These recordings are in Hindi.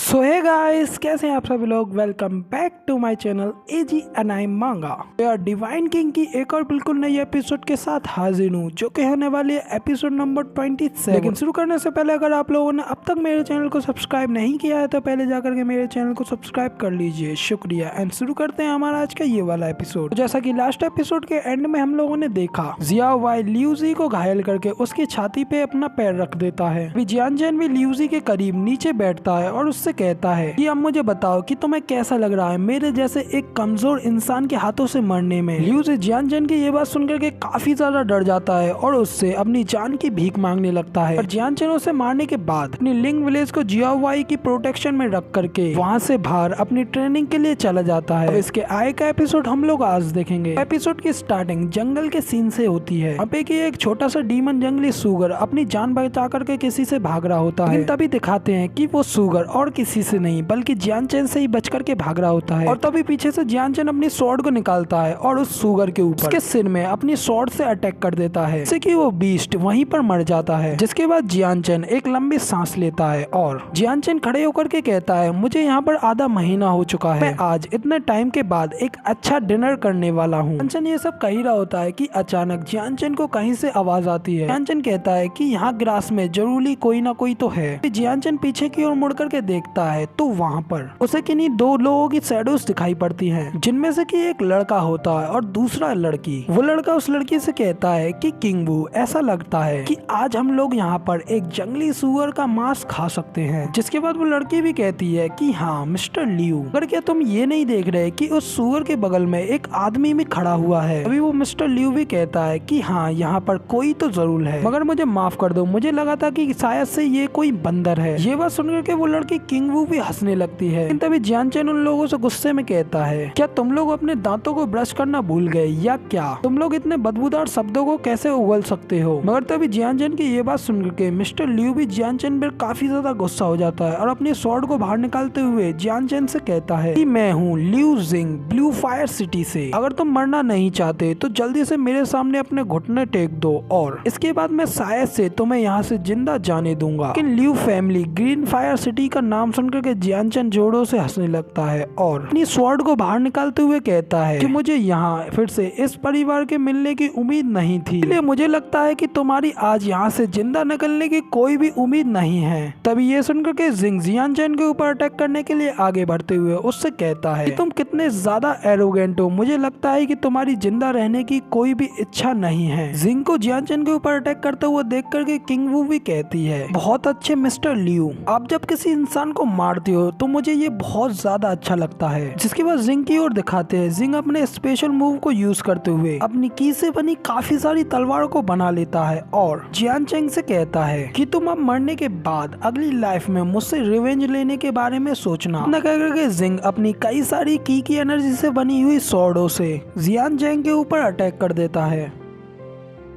सो हे गाइस, कैसे हैं आप सभी लोग। Welcome back to my channel एजी एनआई मांगा। यार डिवाइन किंग की एक और बिल्कुल नई एपिसोड के साथ हाजिर हूँ, जो कि होने वाली है एपिसोड नंबर 27। लेकिन शुरू करने से पहले अगर आप लोगों ने अब तक मेरे चैनल को सब्सक्राइब नहीं किया है तो पहले जाकर के मेरे चैनल को सब्सक्राइब कर लीजिए, शुक्रिया। एंड शुरू करते हैं हमारा आज का ये वाला एपिसोड। जैसा की लास्ट एपिसोड के एंड में हम लोगों ने देखा, जियाओ वाई लियूजी को घायल करके उसकी छाती पे अपना पैर रख देता है। जियानचैन भी लियूजी के करीब नीचे बैठता है और उससे कहता है कि अब मुझे बताओ कि तुम्हें कैसा लग रहा है मेरे जैसे एक कमजोर इंसान के हाथों से मरने में। लियूजी जियानचैन की ये बात सुनकर के काफी ज्यादा डर जाता है और उससे अपनी जान की भीख मांगने लगता है। और जियानचैन उसे मारने के बाद अपनी लिंग विलेज को जियाओ वाई की प्रोटेक्शन में रख करके वहाँ से बाहर अपनी ट्रेनिंग के लिए चला जाता है। इसके आगे का एपिसोड हम लोग आज देखेंगे। एपिसोड की स्टार्टिंग जंगल के सीन से होती है। यहाँ पे कि एक छोटा सा डीमन जंगली सुगर अपनी जान बचा करके किसी से भाग रहा होता है। तभी दिखाते हैं कि वो सुगर और किसी से नहीं बल्कि जियानचैन से ही बच करके भाग रहा होता है। और तभी पीछे से जियानचैन अपनी स्वॉर्ड को निकालता है और उस सुगर के ऊपर उसके सिर में अपनी स्वॉर्ड से अटैक कर देता है, जिससे कि वो बीस्ट वहीं पर मर जाता है। जिसके बाद जियानचैन एक लंबी सांस लेता है और जियानचैन खड़े होकर के कहता है, मुझे यहाँ पर आधा महीना हो चुका है, मैं आज इतने टाइम के बाद एक अच्छा डिनर करने वाला हूँ। जियानचैन ये सब कह ही रहा होता है कि अचानक जियानचैन को कहीं से आवाज आती है। जियानचैन कहता है कि यहाँ ग्रास में जरूरी कोई ना कोई तो है। जियानचैन पीछे की ओर मुड़ करके देखता है तो वहाँ पर उसे किन्हीं दो लोगों की शैडोज दिखाई पड़ती हैं, जिनमें से कि एक लड़का होता है और दूसरा लड़की। वो लड़का उस लड़की से कहता है कि किंगबू, ऐसा लगता है कि आज हम लोग यहाँ पर एक जंगली सुअर का मांस खा सकते हैं। जिसके बाद वो लड़की भी कहती है कि हाँ मिस्टर लियू, अगर क्या तुम ये नहीं देख रहे कि उस सुअर के बगल में एक आदमी भी खड़ा हुआ है। अभी वो मिस्टर लियू भी कहता है कि हाँ यहाँ पर कोई तो जरूर है, मगर मुझे माफ कर दो, मुझे लगा था कि शायद से ये कोई बंदर है। ये बात सुनकर के वो लड़की किंगबू भी हंसने लगती है। लेकिन तभी जियानचैन उन लोगों से गुस्से में कहता है, क्या तुम लोग अपने दांतों को ब्रश करना भूल गए या क्या? तुम लोग इतने बदबूदार शब्दों को कैसे उगल सकते हो? मगर तभी जियानचैन की ये बात सुनकर के मिस्टर लियू भी जियानचैन पर काफी ज्यादा गुस्सा हो जाता है और अपनी स्वॉर्ड को बाहर निकालते हुए जियानचैन से कहता है कि मैं हूँ लियू जिंग ब्लू फायर सिटी से। अगर तुम मरना नहीं चाहते तो जल्दी से मेरे सामने अपने घुटने टेक दो और इसके बाद मैं शायद से तुम्हें यहाँ से जिंदा जाने दूंगा। लेकिन Liu family green fire city का नाम सुनकर के जियानचैन जोरों से हंसने लगता है और अपनी स्वॉर्ड को बाहर निकालते हुए कहता है कि मुझे यहाँ फिर से इस परिवार के मिलने की उम्मीद नहीं थी, इसलिए मुझे लगता है कि तुम्हारी आज यहाँ से जिंदा निकलने की कोई भी उम्मीद नहीं है। तभी ये सुनकर के जिंग जियानचैन के ऊपर अटैक करने के लिए आगे बढ़ते हुए उससे कहता है कि तुम कितने ज्यादा एरोगेंट हो, मुझे लगता है कि तुम्हारी जिंदा रहने की कोई भी इच्छा नहीं है। जिंग को जियानचैन के ऊपर अटैक करते हुए देख करके किंगबू भी कहती है, बहुत अच्छे मिस्टर लियू, आप जब किसी इंसान को मारते हो तो मुझे ये बहुत ज्यादा अच्छा लगता है। जिसके बाद जिंग की ओर दिखाते हैं। जिंग अपने स्पेशल मूव को यूज करते हुए अपनी की से बनी काफी सारी तलवारों को बना लेता है और जियानचैन से कहता है कि तुम अब मरने के बाद अगली लाइफ में मुझसे रिवेंज लेने के बारे में सोचना। इतना कह करके जिंग अपनी कई सारी की एनर्जी से बनी हुई स्वॉर्डों से जियानचैन के ऊपर अटैक कर देता है,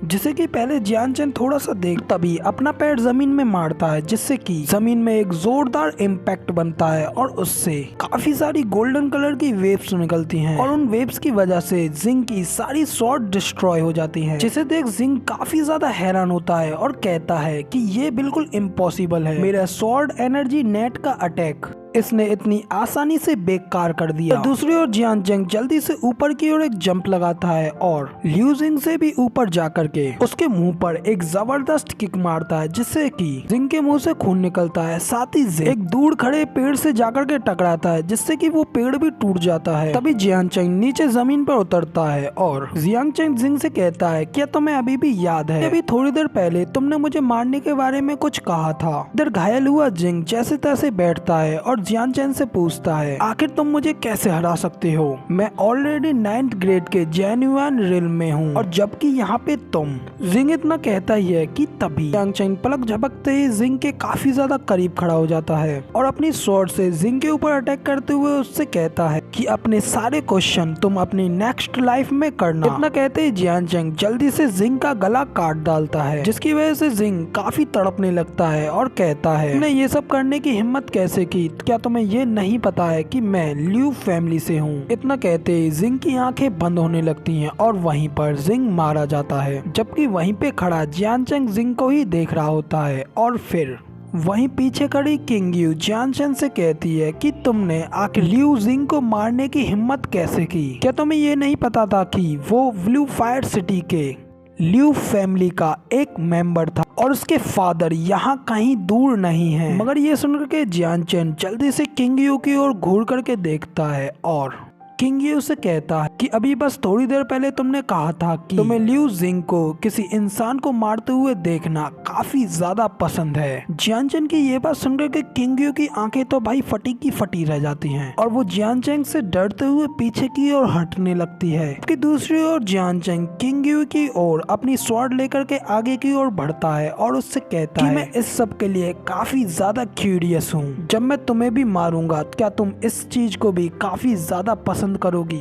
जिसे कि पहले जियानचैन थोड़ा सा देख तभी अपना पैर जमीन में मारता है, जिससे कि जमीन में एक जोरदार इम्पैक्ट बनता है और उससे काफी सारी गोल्डन कलर की वेव्स निकलती हैं और उन वेव्स की वजह से जिंग की सारी स्वॉर्ड डिस्ट्रॉय हो जाती हैं। जिसे देख जिंग काफी ज्यादा हैरान होता है और कहता है कि ये बिल्कुल इम्पॉसिबल है, मेरा स्वॉर्ड एनर्जी नेट का अटैक इसने इतनी आसानी से बेकार कर दिया। तो दूसरी ओर जियानचैन जल्दी से ऊपर की ओर एक जंप लगाता है और लियू जिंग से भी ऊपर जाकर के उसके मुंह पर एक जबरदस्त किक मारता है, जिससे कि जिंग के मुंह से खून निकलता है। साथ ही जिंग एक दूर खड़े पेड़ से जाकर के टकराता है, जिससे कि वो पेड़ भी टूट जाता है। तभी जियानचैन नीचे जमीन पर उतरता है और जियानचैन जिंग से कहता है, क्या तुम्हें अभी भी याद है अभी थोड़ी देर पहले तुमने मुझे मारने के बारे में कुछ कहा था? इधर घायल हुआ जिंग जैसे तैसे बैठता है और जियानचैन से पूछता है, आखिर तुम मुझे कैसे हरा सकते हो? मैं ऑलरेडी 9th ग्रेड के जेन्युइन रिल्म में हूँ और जबकि यहाँ पे तुम। जिंग इतना कहता ही है कि तभी जियानचैन पलक झपकते ही जिंग के काफी ज्यादा करीब खड़ा हो जाता है और अपनी स्वॉर्ड से जिंग के ऊपर अटैक करते हुए उससे कहता है कि अपने सारे क्वेश्चन तुम अपनी नेक्स्ट लाइफ में करना। इतना कहते ही जियानचैन जल्दी से जिंग का गला काट डालता है, जिसकी वजह से जिंग काफी तड़पने लगता है और कहता है, तुमने ये सब करने की हिम्मत कैसे की? क्या तुम्हें ये नहीं पता है कि मैं लियू फैमिली से हूँ? इतना कहते ही जिंग की आंखें बंद होने लगती हैं और वहीं पर जिंग मारा जाता है, जबकि वहीं पे खड़ा जियानचैन जिंग को ही देख रहा होता है और फिर वहीं पीछे खड़ी किंग यू जियानचेन से कहती है कि तुमने आखिर लिू जिंग को मारने की हिम्मत कैसे की? क्या तुम्हें ये नहीं पता था कि वो ब्लू फायर सिटी के लिू फैमिली का एक मेंबर था और उसके फादर यहाँ कहीं दूर नहीं है? मगर ये सुनकर के जियानचेन जल्दी से किंग यू की ओर घूर करके देखता है और किंग यू से कहता है कि अभी बस थोड़ी देर पहले तुमने कहा था कि तुम्हें लिू जिंग को किसी इंसान को मारते हुए देखना काफी ज्यादा पसंद है। जियानचेन की ये बात सुनकर के किंग यू की आंखें तो भाई फटी की फटी रह जाती हैं और वो जियानचेन से डरते हुए पीछे की ओर हटने लगती है। कि दूसरी ओर जियानचेन किंग यू की ओर अपनी स्वॉर्ड लेकर के आगे की ओर बढ़ता है और उससे कहता है कि मैं इस सब के लिए काफी ज्यादा क्यूरियस हूँ। जब मैं तुम्हें भी मारूंगा क्या तुम इस चीज को भी काफी ज्यादा पसंद करोगी?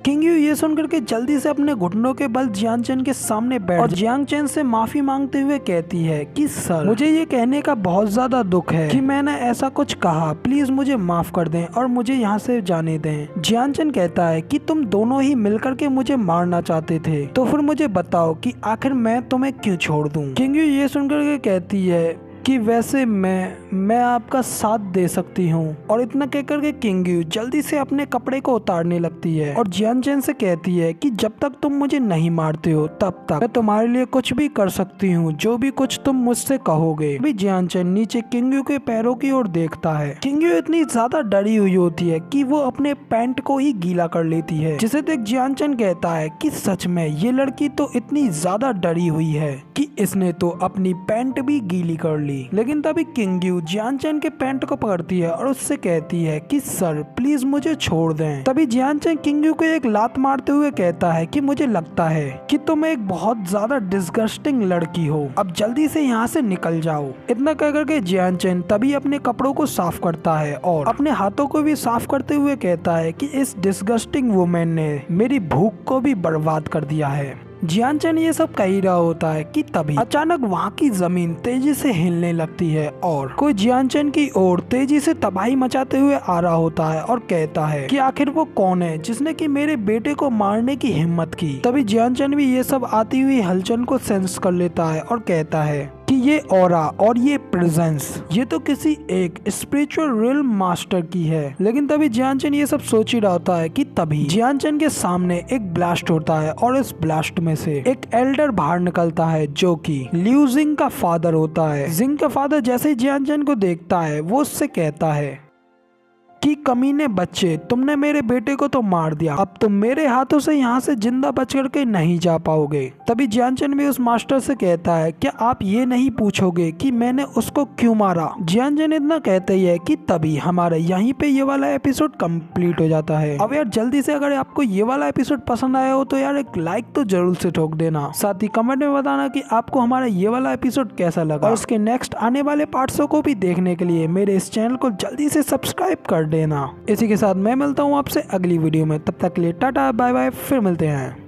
किंग यू ये सुनकर के जल्दी से अपने घुटनों के बल जियानचेन के सामने बैठ और जियानचेन से माफी मांगते हुए कहती है कि सर, मुझे ये कहने का बहुत ज्यादा दुख है कि मैंने ऐसा कुछ कहा, प्लीज मुझे माफ कर दें और मुझे यहाँ से जाने दें। जियानचेन कहता है कि तुम दोनों ही मिलकर के मुझे मारना चाहते थे, तो फिर मुझे बताओ कि आखिर मैं तुम्हें क्यों छोड़ दूं? किंग यू ये सुनकर के कहती है कि वैसे मैं आपका साथ दे सकती हूँ। और इतना कहकर के किंग यू जल्दी से अपने कपड़े को उतारने लगती है और जियानचेन से कहती है कि जब तक तुम मुझे नहीं मारते हो तब तक मैं तुम्हारे लिए कुछ भी कर सकती हूँ, जो भी कुछ तुम मुझसे कहोगे। अभी जियानचेन नीचे किंग यू के पैरों की ओर देखता है। किंग यू इतनी ज्यादा डरी हुई होती है कि वो अपने पैंट को ही गीला कर लेती है, जिसे देख जियानचेन कहता है कि सच में ये लड़की तो इतनी ज्यादा डरी हुई है कि इसने तो अपनी पैंट भी गीली कर ली। लेकिन तभी किंग यू जियानचेन के पैंट को पकड़ती है और उससे कहती है कि सर प्लीज मुझे छोड़ दें। तभी जियानचेन किंग यू को एक लात मारते हुए कहता है कि मुझे लगता है कि तुम एक बहुत ज्यादा डिस्गस्टिंग लड़की हो, अब जल्दी से यहाँ से निकल जाओ। इतना कहकर के जियानचेन तभी अपने कपड़ों को साफ करता है और अपने हाथों को भी साफ करते हुए कहता है कि इस डिस्गस्टिंग वुमेन ने मेरी भूख को भी बर्बाद कर दिया है। जियानचेन ये सब कह ही रहा होता है कि तभी अचानक वहाँ की जमीन तेजी से हिलने लगती है और कोई जियानचेन की ओर तेजी से तबाही मचाते हुए आ रहा होता है और कहता है कि आखिर वो कौन है जिसने कि मेरे बेटे को मारने की हिम्मत की। तभी जियानचेन भी ये सब आती हुई हलचल को सेंस कर लेता है और कहता है कि ये ऑरा और ये प्रेजेंस ये तो किसी एक स्पिरिचुअल रियल मास्टर की है। लेकिन तभी जियानचेन ये सब सोच ही रहा होता है कि तभी जियानचेन के सामने एक ब्लास्ट होता है और इस ब्लास्ट में से एक एल्डर बाहर निकलता है जो कि लिू जिंग का फादर होता है। जिंग का फादर जैसे ही जियानचेन को देखता है वो उससे कहता है कि कमीने बच्चे, तुमने मेरे बेटे को तो मार दिया, अब तुम मेरे हाथों से यहाँ से जिंदा बच करके नहीं जा पाओगे। तभी जियानचेन भी उस मास्टर से कहता है क्या आप ये नहीं पूछोगे कि मैंने उसको क्यों मारा? जियानचेन इतना कहते ही है कि तभी हमारे यहीं पे ये वाला एपिसोड कंप्लीट हो जाता है। अब यार जल्दी से अगर आपको ये वाला एपिसोड पसंद आया हो तो यार एक लाइक तो जरूर से ठोक देना, साथ ही कमेंट में बताना कि आपको हमारा ये वाला एपिसोड कैसा लगा और उसके नेक्स्ट आने वाले पार्ट्सों को भी देखने के लिए मेरे इस चैनल को जल्दी से सब्सक्राइब कर देना। इसी के साथ मैं मिलता हूँ आपसे अगली वीडियो में, तब तक के लिए टाटा बाय बाय, फिर मिलते हैं।